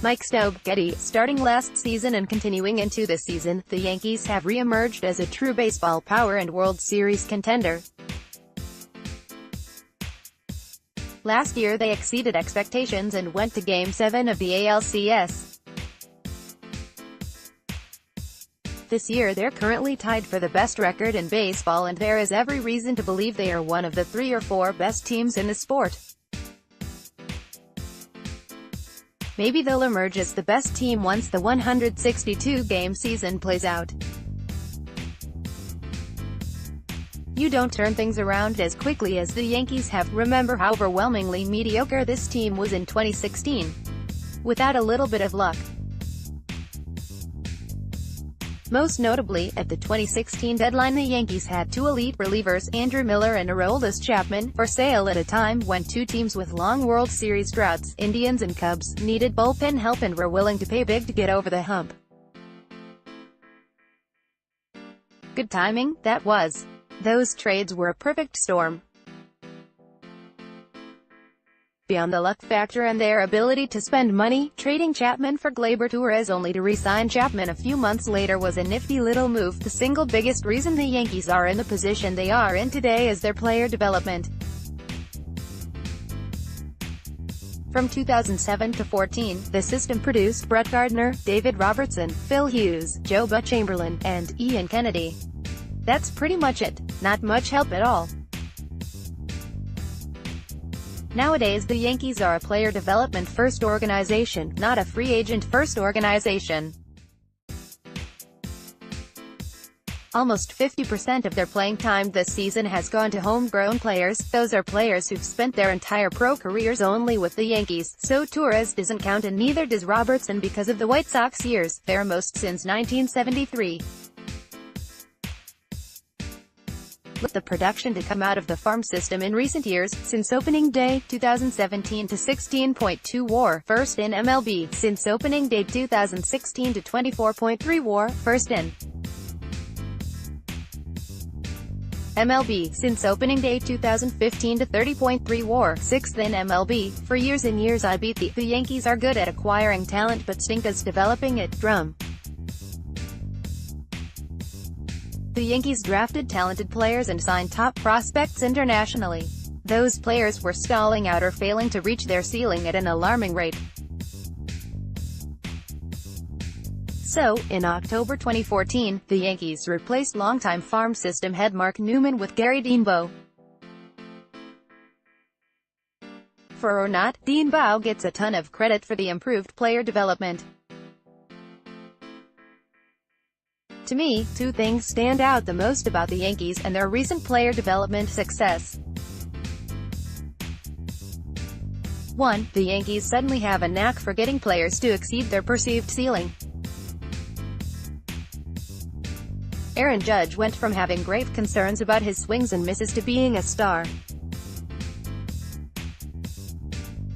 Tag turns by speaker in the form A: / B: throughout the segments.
A: Mike Stobe, Getty. Starting last season and continuing into this season, the Yankees have re-emerged as a true baseball power and World Series contender. Last year they exceeded expectations and went to Game 7 of the ALCS. This year they're currently tied for the best record in baseball, and there is every reason to believe they are one of the 3 or 4 best teams in the sport. Maybe they'll emerge as the best team once the 162-game season plays out. You don't turn things around as quickly as the Yankees have. Remember how overwhelmingly mediocre this team was in 2016. Without a little bit of luck. Most notably, at the 2016 deadline the Yankees had 2 elite relievers, Andrew Miller and Aroldis Chapman, for sale at a time when 2 teams with long World Series droughts, Indians and Cubs, needed bullpen help and were willing to pay big to get over the hump. Good timing, that was. Those trades were a perfect storm. Beyond the luck factor and their ability to spend money, trading Chapman for Gleyber Torres only to re-sign Chapman a few months later was a nifty little move. The single biggest reason the Yankees are in the position they are in today is their player development. From 2007 to 14, the system produced Brett Gardner, David Robertson, Phil Hughes, Joe Buck Chamberlain, and Ian Kennedy. That's pretty much it. Not much help at all. Nowadays the Yankees are a player development first organization, not a free agent first organization. Almost 50% of their playing time this season has gone to homegrown players. Those are players who've spent their entire pro careers only with the Yankees, so Torres doesn't count and neither does Robertson because of the White Sox years, their most since 1973. With the production to come out of the farm system in recent years, since opening day, 2017 to 16.2 WAR, first in MLB, since opening day 2016 to 24.3 WAR, first in MLB, since opening day 2015 to 30.3 WAR, 6th in MLB, for years and years I beat the Yankees are good at acquiring talent but stink as developing it. Drum. The Yankees drafted talented players and signed top prospects internationally. Those players were stalling out or failing to reach their ceiling at an alarming rate. So, in October 2014, the Yankees replaced longtime farm system head Mark Newman with Gary Denbo. For or not, Denbo gets a ton of credit for the improved player development. To me, 2 things stand out the most about the Yankees and their recent player development success. 1. The Yankees suddenly have a knack for getting players to exceed their perceived ceiling. Aaron Judge went from having grave concerns about his swings and misses to being a star.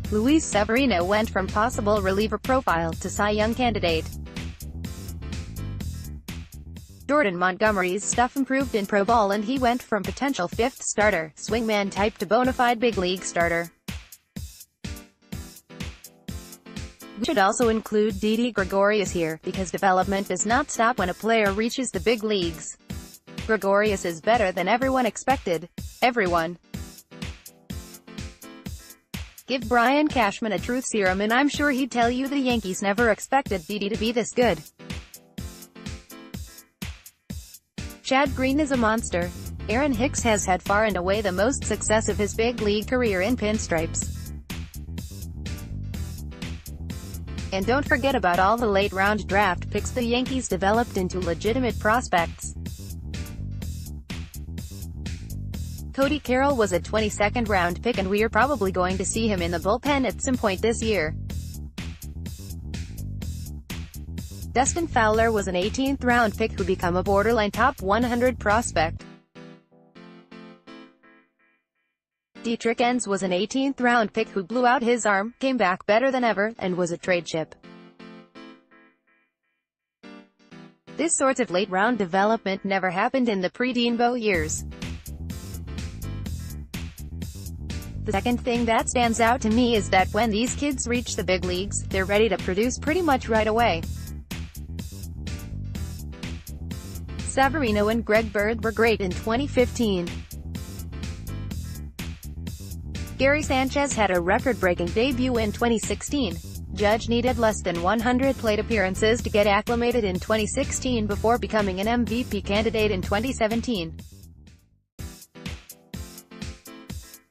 A: Luis Severino went from possible reliever profile to Cy Young candidate. Jordan Montgomery's stuff improved in pro ball and he went from potential 5th starter, swingman type to bona fide big league starter. We should also include Didi Gregorius here, because development does not stop when a player reaches the big leagues. Gregorius is better than everyone expected. Everyone. Give Brian Cashman a truth serum and I'm sure he'd tell you the Yankees never expected Didi to be this good. Chad Green is a monster. Aaron Hicks has had far and away the most success of his big league career in pinstripes. And don't forget about all the late-round draft picks the Yankees developed into legitimate prospects. Cody Carroll was a 22nd round pick and we're probably going to see him in the bullpen at some point this year. Dustin Fowler was an 18th round pick who became a borderline top 100 prospect. Dietrich Enns was an 18th round pick who blew out his arm, came back better than ever, and was a trade chip. This sort of late-round development never happened in the pre-Denbo years. The second thing that stands out to me is that when these kids reach the big leagues, they're ready to produce pretty much right away. Severino and Greg Bird were great in 2015. Gary Sanchez had a record-breaking debut in 2016. Judge needed less than 100 plate appearances to get acclimated in 2016 before becoming an MVP candidate in 2017.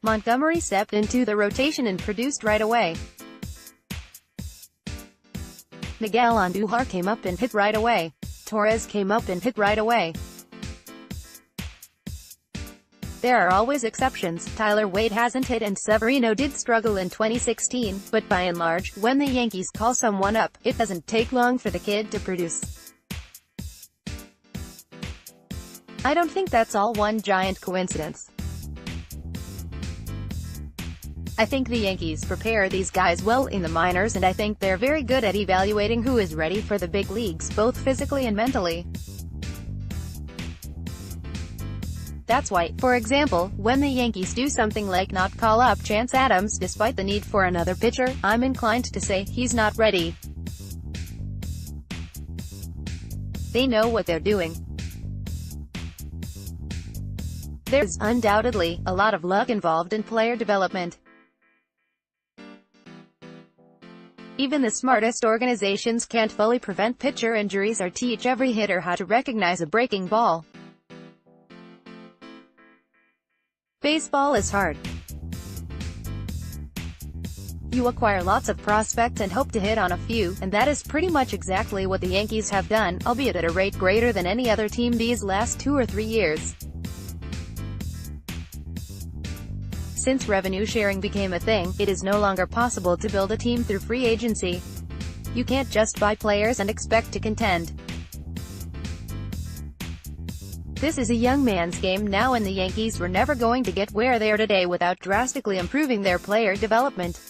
A: Montgomery stepped into the rotation and produced right away. Miguel Andujar came up and hit right away. Torres came up and hit right away. There are always exceptions. Tyler Wade hasn't hit and Severino did struggle in 2016, but by and large, when the Yankees call someone up, it doesn't take long for the kid to produce. I don't think that's all one giant coincidence. I think the Yankees prepare these guys well in the minors, and I think they're very good at evaluating who is ready for the big leagues, both physically and mentally. That's why, for example, when the Yankees do something like not call up Chance Adams despite the need for another pitcher, I'm inclined to say he's not ready. They know what they're doing. There's undoubtedly a lot of luck involved in player development. Even the smartest organizations can't fully prevent pitcher injuries or teach every hitter how to recognize a breaking ball. Baseball is hard. You acquire lots of prospects and hope to hit on a few, and that is pretty much exactly what the Yankees have done, albeit at a rate greater than any other team these last 2 or 3 years. Since revenue sharing became a thing, it is no longer possible to build a team through free agency. You can't just buy players and expect to contend. This is a young man's game now, and the Yankees were never going to get where they are today without drastically improving their player development.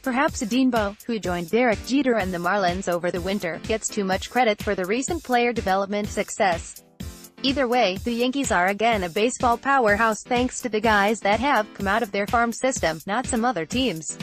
A: Perhaps Adinbo, who joined Derek Jeter and the Marlins over the winter, gets too much credit for the recent player development success. Either way, the Yankees are again a baseball powerhouse thanks to the guys that have come out of their farm system, not some other teams.